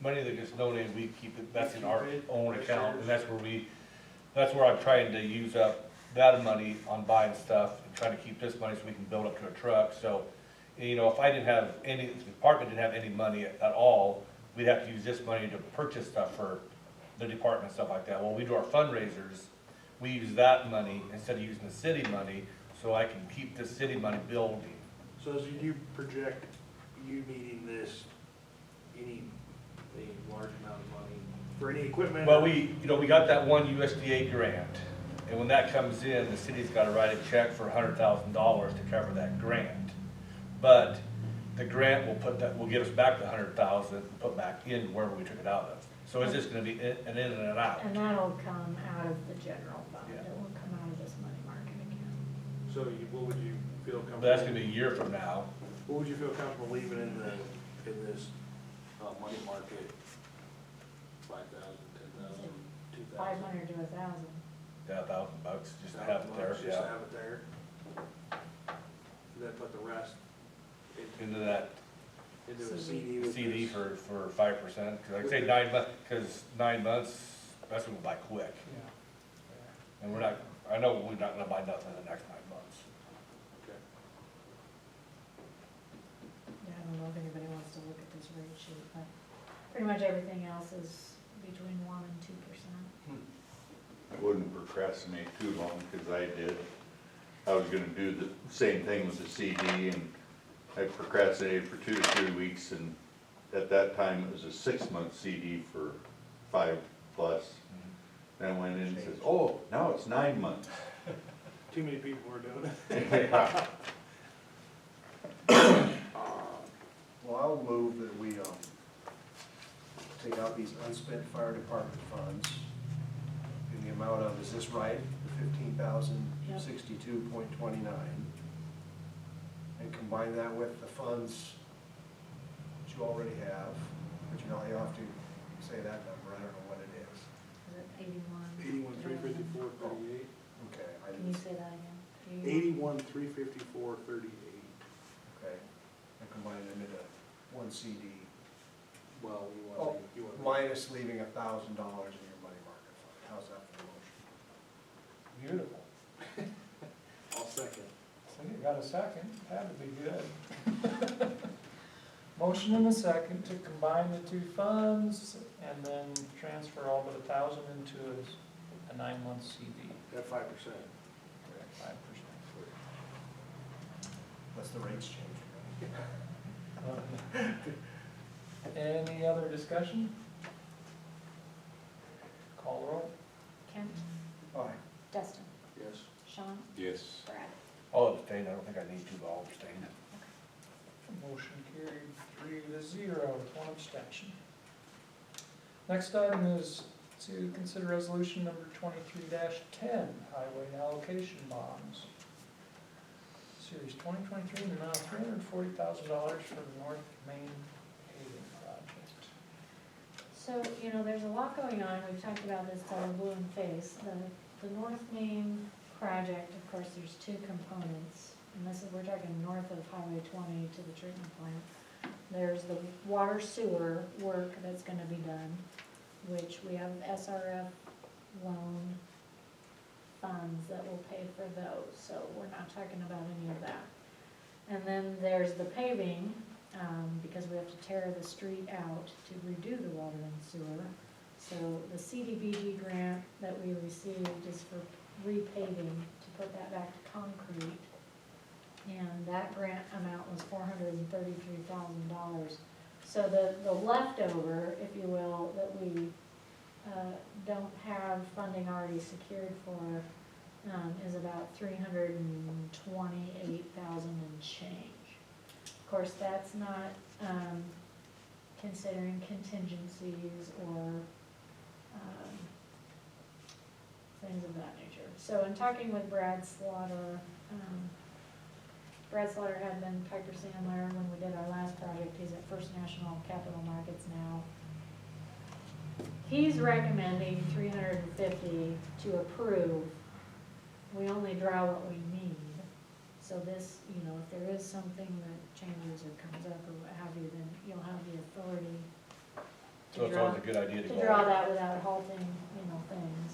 Money that gets donated, we keep it, that's in our own account, and that's where I'm trying to use up that money on buying stuff, and trying to keep this money so we can build up to a truck, so, you know, if I didn't have any, if the department didn't have any money at all, we'd have to use this money to purchase stuff for the department, stuff like that. Well, we do our fundraisers, we use that money instead of using the city money, so I can keep the city money building. So as you project you needing this, any large amount of money for any equipment? Well, we got that one USDA grant, and when that comes in, the city's gotta write a check for $100,000 to cover that grant. But the grant will get us back the 100,000, put back in wherever we took it out of. So it's just gonna be an in and an out. And that'll come out of the general fund, Yeah. it won't come out of this money market account. So what would you feel comfortable? But that's gonna be a year from now. What would you feel comfortable leaving in this, money market? 5,000, 10,000, 2,000? 500 to 1,000. Yeah, $1,000 just to have it there, Just to yeah. have it there. Then put the rest Into that into a CD with CD this. for 5%, cause I'd say 9 months, cause 9 months, that's gonna go by quick. Yeah. And I know we're not gonna buy nothing in the next 9 months. Okay. Yeah, I don't know if anybody wants to look at this rate sheet, but pretty much everything else is between 1% and 2%. wouldn't procrastinate too long, because I did. I was gonna do the same thing with the CD, and I procrastinated for 2 to 3 weeks, and at that time, it was a 6-month CD for 5+. Then I went in and says, oh, now it's 9 months. Too many people were doing it. Well, I'll move that we, take out these unspent fire department funds in the amount of, is this right? $15,062.29. And combine that with the funds that you already have, but you'll have to say that number, I don't know what it is. Is it 81? 81,354.38. Okay, I Can you didn't, say that again? 81,354.38. okay, and combine them into one CD. Well, Oh, you want. minus leaving $1,000 in your money market fund. How's that for a motion? Beautiful. I'll second. So you got a second, had to be good. Motion and a second to combine the two funds and then transfer all but 1,000 into a 9-month CD. At 5%. Correct, 5%. Unless the rates change. Any other discussion? Call roll. Kent, Aye. Dustin, Yes. Sean, Yes. Brad. I'll abstain, I don't think I need to, but I'll abstain. Motion carried 3-0 with 1 abstention. Next item is to consider resolution number 23-10, highway allocation bonds. Series 2023 in the amount of $340,000 for the North Main paving project. So, you know, there's a lot going on, we've talked about this till we're blue in the face. The North Main project, of course, there's 2 components, and this is, we're talking north of Highway 20 to the treatment plant. There's the water sewer work that's gonna be done, which we have SRF loan funds that will pay for those, so we're not talking about any of that. And then there's the paving, because we have to tear the street out to redo the water and sewer. So the CDBG grant that we received is for repaving, to put that back to concrete. And that grant amount was $433,000. So the leftover, if you will, that we don't have funding already secured for, is about $328,000 and change. Of course, that's not considering contingencies or things of that nature. So in talking with Brad Slaughter, Brad Slaughter had been Piper Sandler when we did our last project. He's at First National Capital Markets now. He's recommending 350 to approve. We only draw what we need. So this, you know, if there is something that changes or comes up or what have you, then you'll have the authority So it's always a good idea to to go. draw that without halting, you know, things.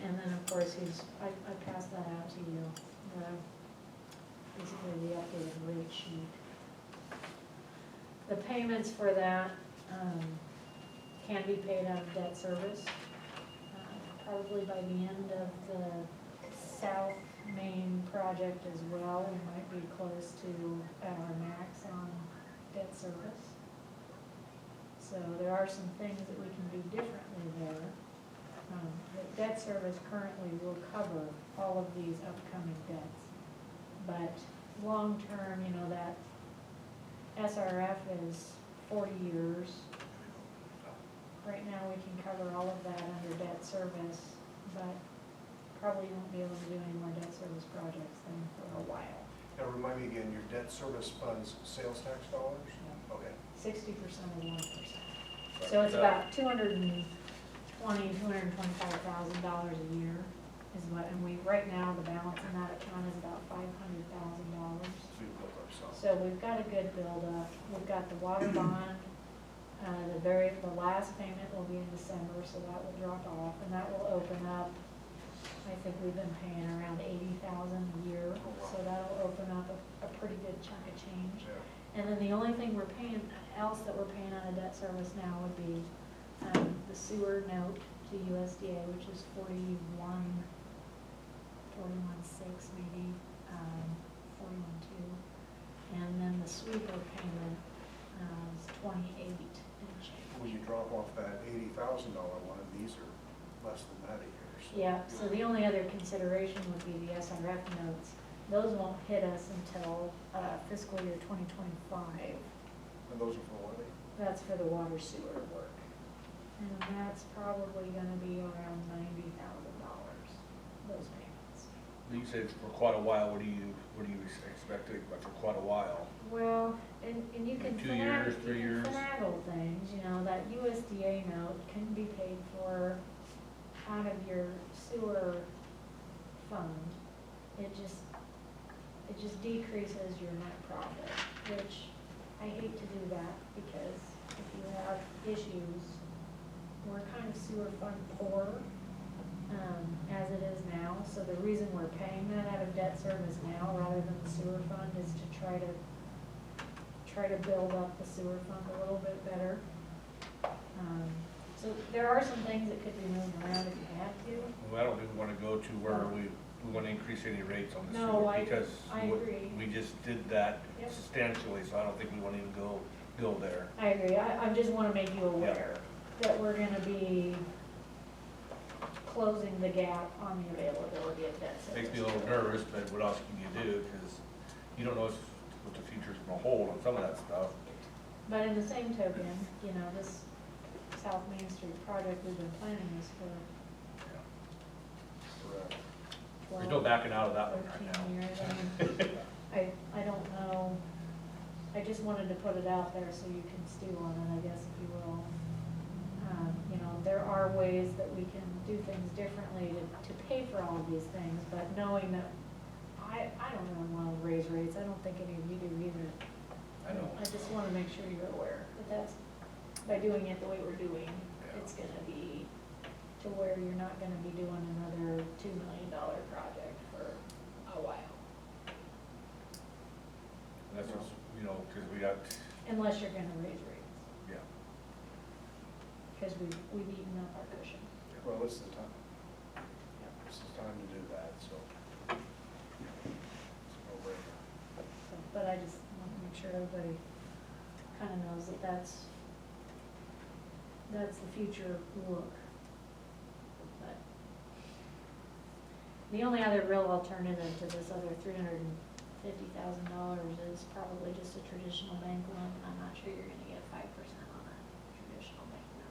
And then, of course, I passed that out to you, basically the updated rate sheet. The payments for that can be paid out of debt service. Probably by the end of the South Main project as well, we might be close to our max on debt service. So there are some things that we can do differently there. The debt service currently will cover all of these upcoming debts. But long-term, you know, that SRF is 40 years. Right now, we can cover all of that under debt service, but probably won't be able to do any more debt service projects then for a while. Now, remind me again, your debt service funds, sales tax dollars? Okay. 60% of 1%. So it's about $225,000 a year is what, and right now, the balance in that account is about $500,000. So we built ourselves. So we've got a good buildup. We've got the water bond, the last payment will be in December, so that will drop off, and that will open up, I think we've been paying around $80,000 a year, so that'll open up a pretty good chunk of change. Yeah. And then the only thing that we're paying out of debt service now would be the sewer note to USDA, which is 41.6 maybe, 41.2. And then the sweeper payment is 28 and change. When you drop off that $80,000 one, these are less than that a year, so. Yeah, so the only other consideration would be the SRF notes. Those won't hit us until fiscal year 2025. And those are for what? That's for the water sewer work. And that's probably gonna be around $90,000, those payments. You said it's for quite a while, what do you expect for quite a while? Well, and you can 2 years, 3 years? finagle things, you know, that USDA note can be paid for out of your sewer fund. It just decreases your net profit, which I hate to do that, because if you have issues, we're kind of sewer fund poor, as it is now. So the reason we're paying that out of debt service now rather than the sewer fund is to try to build up the sewer fund a little bit better. So there are some things that could be moved around if you had to. Well, I don't think we wanna go to where we wanna increase any rates on the No, sewer, I because agree. we just did that Yep. substantially, so I don't think we wanna even go there. I agree. I just wanna make you aware that we're gonna be closing the gap on the availability of debt service. Makes me a little nervous, but what else can you do, because you don't know what the future's gonna hold on some of that stuff. But in the same token, you know, this South Main Street project, we've been planning this for Correct. 12, There's no backing out of that one right 13 now. years. I don't know. I just wanted to put it out there so you can stew on it, I guess, if you will. You know, there are ways that we can do things differently to pay for all of these things, but knowing that I don't really want to raise rates. I don't think any of you do either. I know. I just want to make sure you're aware that that's, by doing it the way we're doing, Yeah. it's gonna be to where you're not gonna be doing another $2 million project for a while. That's what's, you know, because we got, Unless you're gonna raise rates, yeah. because we've eaten up our cushion. Well, it's the time. It's the time to do that, so. It's a no-brainer. So, but I just want to make sure everybody kind of knows that that's the future look. But the only other real alternative to this other $350,000 is probably just a traditional bank loan. I'm not sure you're gonna get 5% on a traditional bank loan.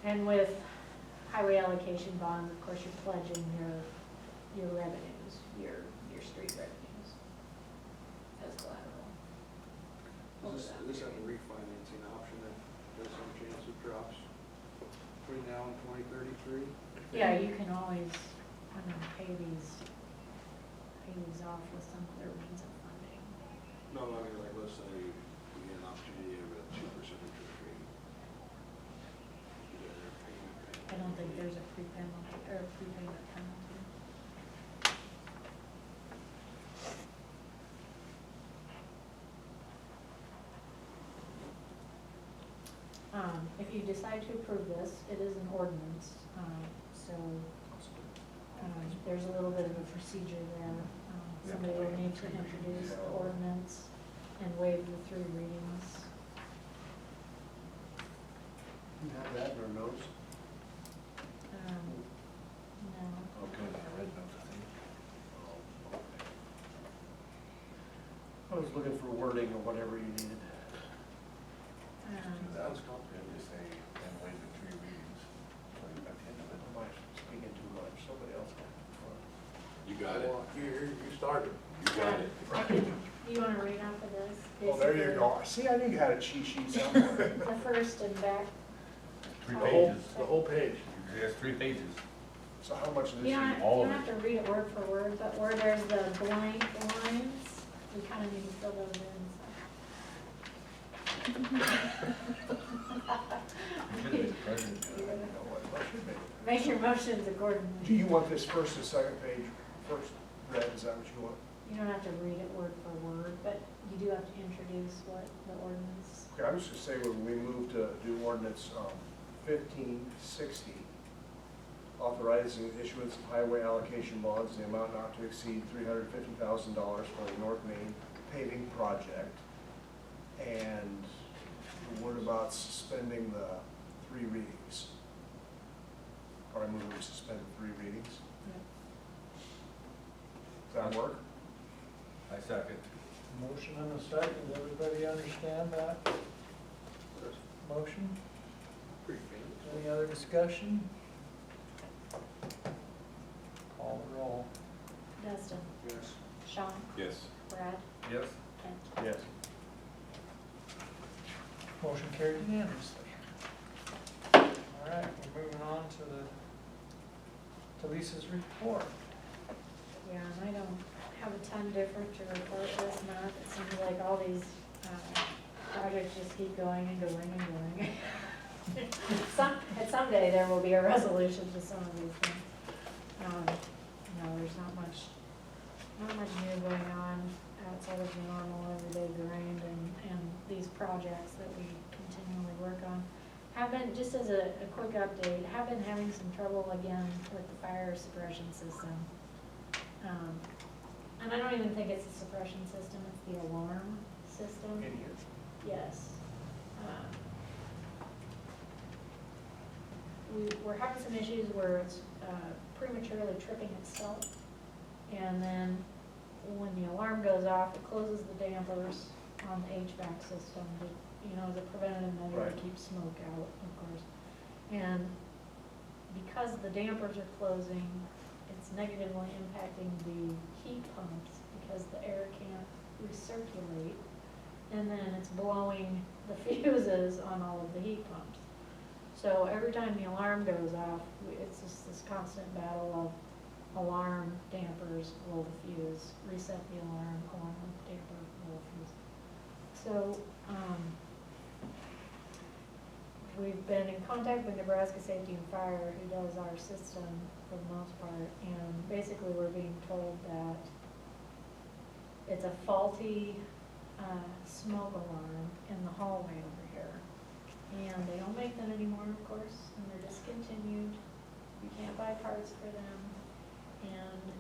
And with highway allocation bonds, of course, you're pledging your revenues, your street revenues as collateral. Is this a refinancing option if there's some chance it drops between now and 2033? Yeah, you can always, pay these off with some other means of funding. No, I mean, like, let's say you get an opportunity of a 2% interest rate. Is there a payment? I don't think there's a prepayment penalty. If you decide to approve this, it is an ordinance, so, there's a little bit of a procedure there. Somebody will need to introduce the ordinance and waive the 3 readings. You have that in our notes? No. Okay, I read those, I think. I was looking for wording or whatever you needed. Sounds complicated. Just say, and waive the 3 readings. So you got the end of it. Am I speaking too much? Somebody else can. You got it. Well, you started. You got it. You wanna read off of this? Oh, there you Basically, go. See, I knew you had a cheat sheet somewhere. The first and back. 3 The pages. The whole page. Yes, 3 pages. So how much of this? You don't, you- all you of don't have to read it word for word, but where there's the blank lines, we kinda need to fill those in, You should have been president. I don't know what I should make. so make your motions accordingly. Do you want this first and second page first read? Is that what you want? You don't have to read it word for word, but you do have to introduce what the ordinance. Okay, I was just saying, when we moved to do ordinance 1560, authorizing the issuance of highway allocation bonds, the amount not to exceed $350,000 for the North Main paving project. And the word about suspending the 3 readings. Or I move we suspend 3 readings. Does that work? I second. Motion and a second, does everybody understand that motion? Pretty famous. Any other discussion? Call the roll. Dustin, Yes. Sean, Yes. Brad, Yes. Kent. Yes. Motion carried unanimously. All right, we're moving on to Lisa's report. Yeah, and I don't have a ton different to report this month. It seems like all these projects just keep going and going and going. Someday there will be a resolution to some of these things. No, there's not much new going on outside of the normal everyday grind and these projects that we continually work on. Have been, just as a quick update, have been having some trouble again with the fire suppression system. And I don't even think it's a suppression system, it's the alarm system. In here. Yes. We're having some issues where it's prematurely tripping itself. And then when the alarm goes off, it closes the dampers on the HVAC system, as a preventative measure to Right. keep smoke out, of course. And because the dampers are closing, it's negatively impacting the heat pumps because the air can't recirculate. And then it's blowing the fuses on all of the heat pumps. So every time the alarm goes off, it's just this constant battle of alarm, dampers, blow the fuse, reset the alarm, damper, blow the fuse. So, we've been in contact with Nebraska Safety and Fire, who does our system for the most part, and basically we're being told that it's a faulty smoke alarm in the hallway over here. And they don't make them anymore, of course, and they're discontinued. You can't buy parts for them. And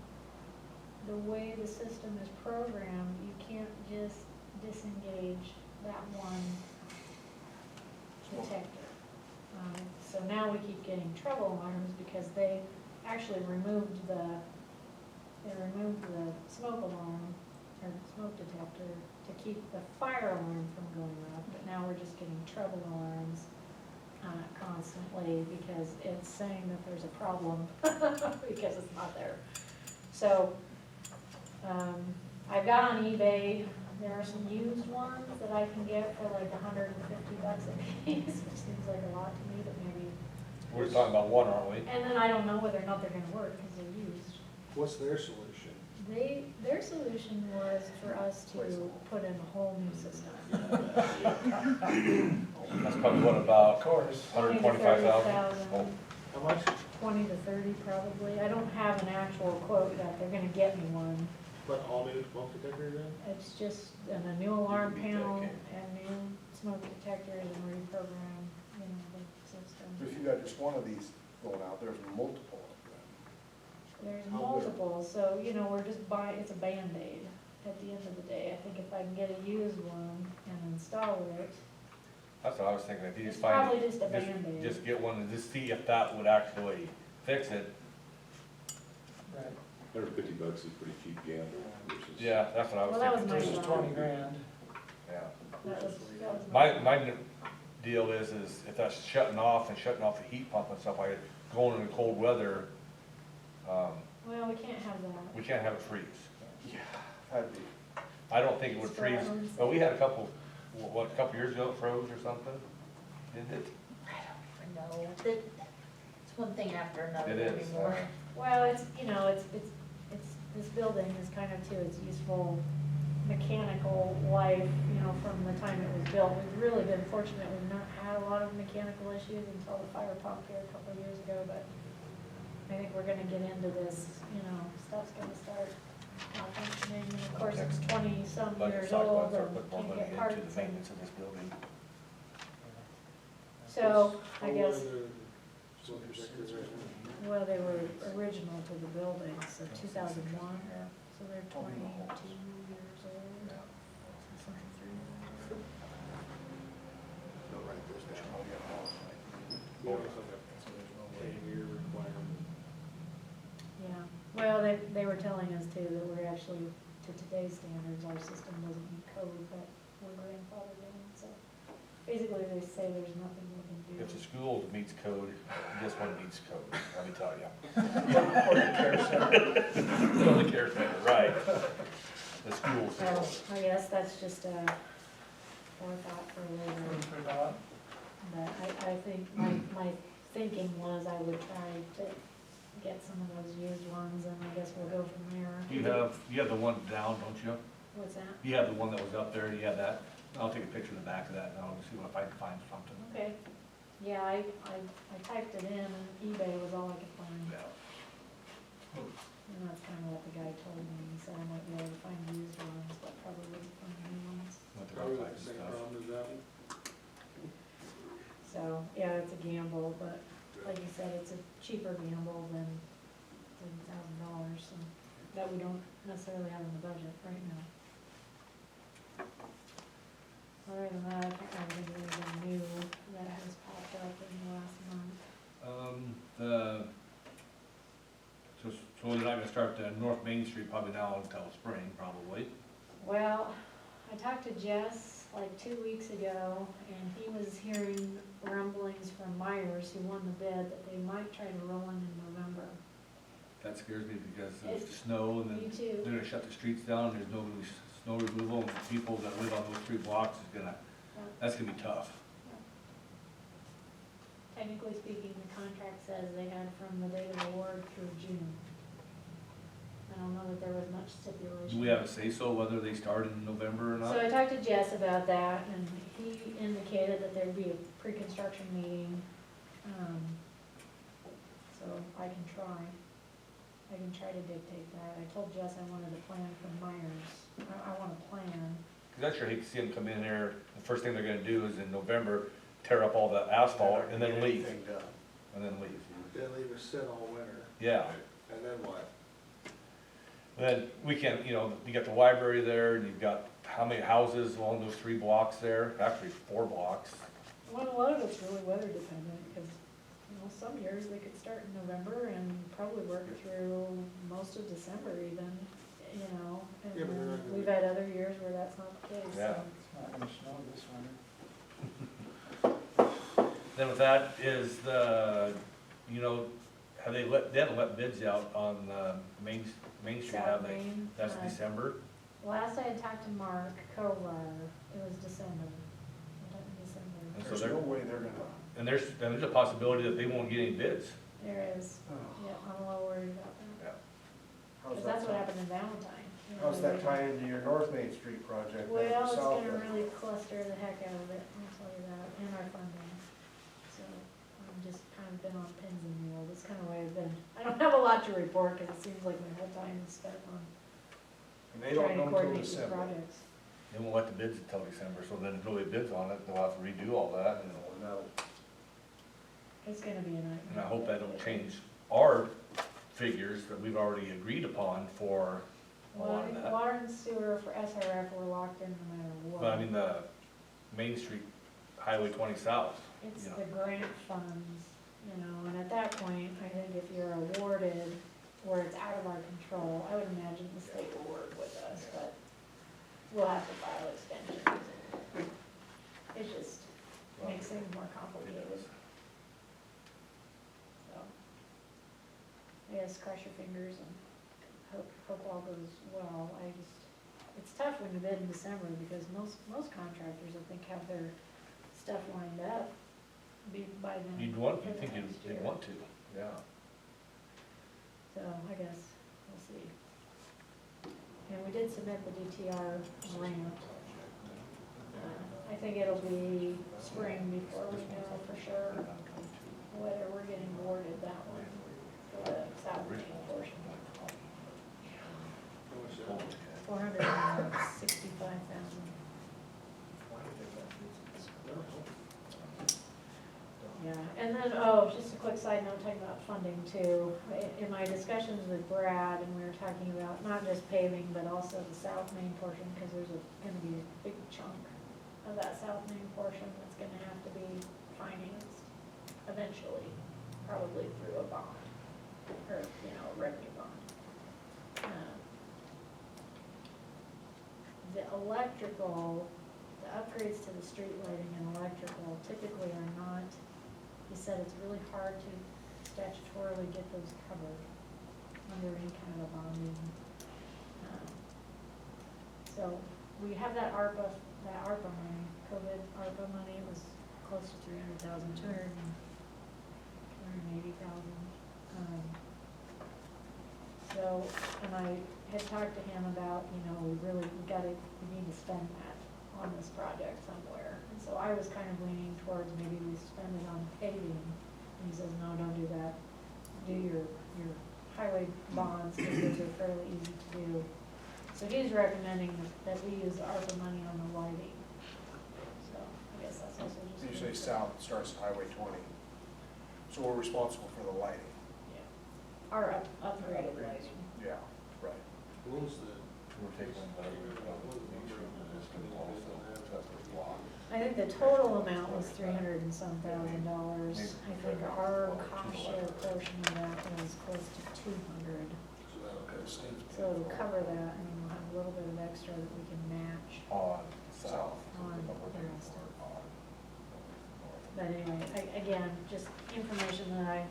the way the system is programmed, you can't just disengage that one detector. So now we keep getting trouble alarms because they actually removed the smoke alarm or smoke detector to keep the fire alarm from going off, but now we're just getting trouble alarms constantly because it's saying that there's a problem because it's not there. So I've got on eBay, there are some used ones that I can get for like $150 a piece, which seems like a lot to me, but maybe. We're talking about one, aren't we? And then I don't know whether or not they're gonna work because they're used. What's their solution? Their solution was for us to put in a whole new system. That's probably what, about Of course. 125,000? Oh, How much? 20 to 30 probably. I don't have an actual quote that they're gonna get me one. But all new smoke detectors then? It's just a new alarm panel Okay. and new smoke detectors and reprogram, the system. If you got just one of these going out, there's multiple of them. There's How multiple, so, we're just buying, it's a Band-Aid at the end of the day. I think if I can get a used one and install it, that's what I was thinking, if you it's just find, probably just a Band-Aid. just get one and just see if that would actually fix it. Right, $150 is pretty cheap gamble versus. Yeah, that's what I was Well, that was thinking my too. versus thought. 20 grand. Yeah. That was My deal is if that's shutting off the heat pump and stuff like it, going in the cold weather, Well, we can't have that. we can't have it freeze. Yeah, that'd be. I don't think it would It's freeze, for our own but we had a couple years ago it froze or something? Didn't it? I don't know, it's one thing after another It is. anymore. Well, it's, this building is kind of to its useful mechanical life, from the time it was built. We've really been fortunate, we've not had a lot of mechanical issues until the fire pump here a couple of years ago, but I think we're gonna get into this, stuff's gonna start malfunctioning, of course, it's 20-some budget years cycle, old start and putting more can't money get into parts the and, maintenance of this building. so, I How guess, old are the smoke detectors right now? well, they were original to the building, so 2001, so they're 22 years old. You know, it's like a 10-year requirement. Yeah, well, they were telling us too that we're actually, to today's standards, our system doesn't meet code, but we're grandfathered in, so basically they say there's nothing we can do. If the school meets code, this one meets code, let me tell you. Or the care center. Well, the care center, right. The school. So, I guess that's just a forethought for later. Food for thought. But I think my thinking was I would try to get some of those used ones, and I guess we'll go from there. You have the one down, don't you? What's that? You have the one that was up there, you have that? I'll take a picture of the back of that, and I'll see if I can find something. Okay, yeah, I typed it in, and eBay was all I could find, Yeah. and that's kind of what the guy told me, he said I might be able to find used ones, but probably wouldn't find new ones. What the Probably website the and same stuff. problem as that one. So, yeah, it's a gamble, but like you said, it's a cheaper gamble than $30,000, so that we don't necessarily have in the budget right now. Other than that, I can't think of anything new that has popped up in the last month. So they're not gonna start the North Main Street probably now until spring, probably. Well, I talked to Jess like 2 weeks ago, and he was hearing rumblings from Myers, who won the bid, that they might try to roll in November. That scares me because of It's- snow, and Me then too. they're gonna shut the streets down, there's no snow removal, and people that live on those 3 blocks is gonna, that's gonna be tough. Technically speaking, the contract says they had from the date of award through June. I don't know that there was much stipulation. Do we have a say-so whether they start in November or not? So I talked to Jess about that, and he indicated that there'd be a pre-construction meeting, so I can try to dictate that. I told Jess I wanted a plan from Myers, I want a plan. Cause I sure hate to see them come in here, the first thing they're gonna do is in November, tear up all the asphalt and then leave, Anything done. and then leave. Then leave us sit all winter, Yeah, and then what? then we can, you got the library there, and you've got how many houses along those 3 blocks there, actually 4 blocks. Well, a lot of it's really weather dependent, because, some years they could start in November and probably work through most of December even, and Yeah, but they're then not gonna- we've had other years where that's not the case, Yeah. so. It's not gonna snow this winter. Then with that is the, have they haven't let bids out on, Main Street, have South they? Main, That's December? last I had talked to Mark Kovar, it was December, sometime in December. And so There's they're, no way they're gonna, and there's a possibility that they won't get any bids. There is, oh, yeah, I'm a little worried about that, Yeah. how's because that that's what tie- happened in Valentine. how's that tie into your North Main Street project? Well, down it's south gonna there? really cluster the heck out of it, I'll tell you that, and our funding. So, I'm just kind of been on pins and needles, it's kind of way I've been, I don't have a lot to report, because it seems like my whole time is spent on And they don't trying know to until coordinate these December. projects. They won't let the bids until December, so then if nobody bids on it, they'll have to redo all that, You know, and that'll, It's gonna be a nightmare. and I hope that don't change our figures that we've already agreed upon for a lot of that. Water and sewer for SRF were locked in no matter what. But I mean, the Main Street, Highway 20 South, It's you know. the grant funds, and at that point, I think if you're awarded where it's out of our control, I would imagine the state will work with us, but we'll have to file extensions. It just makes things more complicated. So, I guess cross your fingers and hope all goes well. It's tough when you bid in December because most contractors, I think, have their stuff lined up by then. You'd for the think next you'd year. want to, yeah. So I guess we'll see. And we did submit the DTR grant. I think it'll be spring before we know for sure whether we're getting awarded that one for the South Main portion. How much is that? quick side note, talking about funding too. In my discussions with Brad, and we were talking about not just paving, but also the south main portion, because there's gonna be a big chunk of that south main portion that's gonna have to be financed eventually, probably through a bond, or, a revenue bond. The electrical, the upgrades to the street lighting and electrical typically are not, he said it's really hard to statutorily get those covered under any kind of a bonding. So we have that ARPA money, COVID ARPA money was close to 300,000, 280,000. So, and I had talked to him about, we need to spend that on this project somewhere. And so I was kind of leaning towards maybe we spend it on paving. And he says, no, don't do that. Do your highway bonds, because those are fairly easy to do. So he's recommending that we use ARPA money on the lighting. So I guess that's also just. You say south starts at Highway 20, so we're responsible for the lighting. Our upgraded lighting. Yeah, right. What was the? We're taking I think the total amount was $300 and some thousand. I think our cost share portion of that was close to 200. So it'll cover that, and we'll have a little bit of extra that we can match on south. on the rest of it. But anyway, again, just information that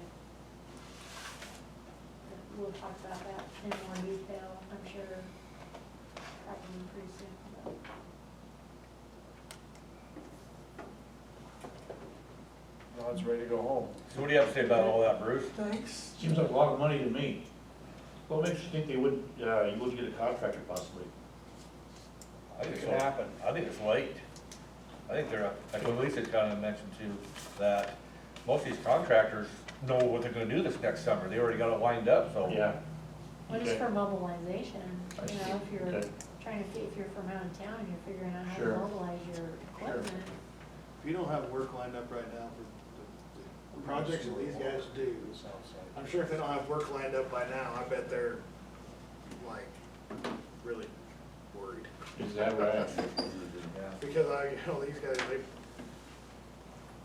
we'll talk about that in more detail, I'm sure, probably pretty soon. But. Now it's ready to go home. So what do you have to say about all that, Bruce? Thanks. Seems like a lot of money to me. What makes you think you wouldn't get a contractor possibly? I think It so. can happen. I think it's late. I think like Lisa kind of mentioned too, that most of these contractors know what they're gonna do this next summer. They already got it lined up, so. Yeah. What is Okay. for mobilization, if you're Okay. if you're from out of town, and you're figuring out how Sure. to mobilize your equipment. If you don't have work lined up right now for the projects that these guys do, I'm sure if they don't have work lined up by now, I bet they're like really worried. Is that right? Because these guys,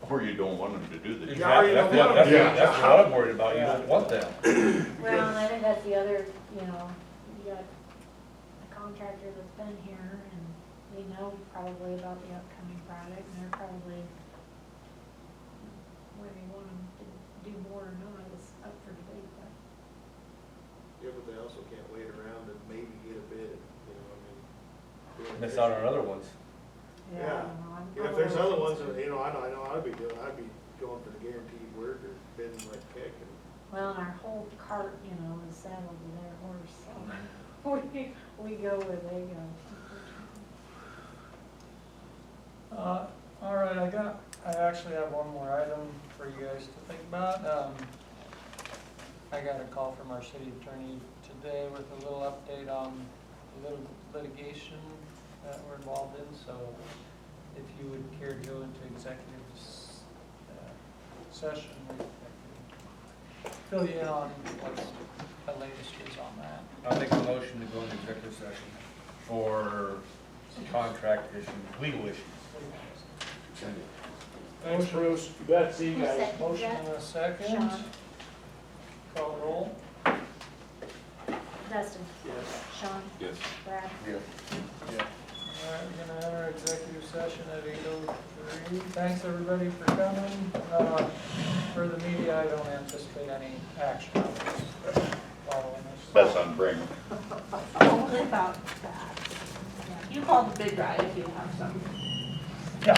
Or you don't want them to do the Yeah, job. you don't That's want what- them. that's what I'm worried about. You don't want them. Well, and I think that's the other, you got a contractor that's been here, and they know probably about the upcoming project, and they're probably, whether you want them to do more or not is up for debate, but. yeah, but they also can't wait around and maybe get a bid, Miss out on other ones. Yeah. I don't know, I'm Yeah, if there's other ones that, I know I'd be going for the guaranteed work or bidding like heck. Well, and our whole cart, is saddled with their horse, so we go where they go. All right, I actually have one more item for you guys to think about. I got a call from our city attorney today with a little update on a little litigation that we're involved in, so if you would care to go into executive session, I can fill you in on what the latest is on that. I'll make a motion to go into executive session for contract issues, legal issues. Thanks, Bruce. You bet, see you Who guys. seconded Motion that? and a second. Sean? Call roll. Dustin? Yes. Sean? Yes. Brad? Yeah. All right, we're gonna enter executive session at 8:03. Thanks, everybody, for coming. For the media, I don't anticipate any action on this following this. That's on bring. Only about that. You call the big guy if you have some. Yeah.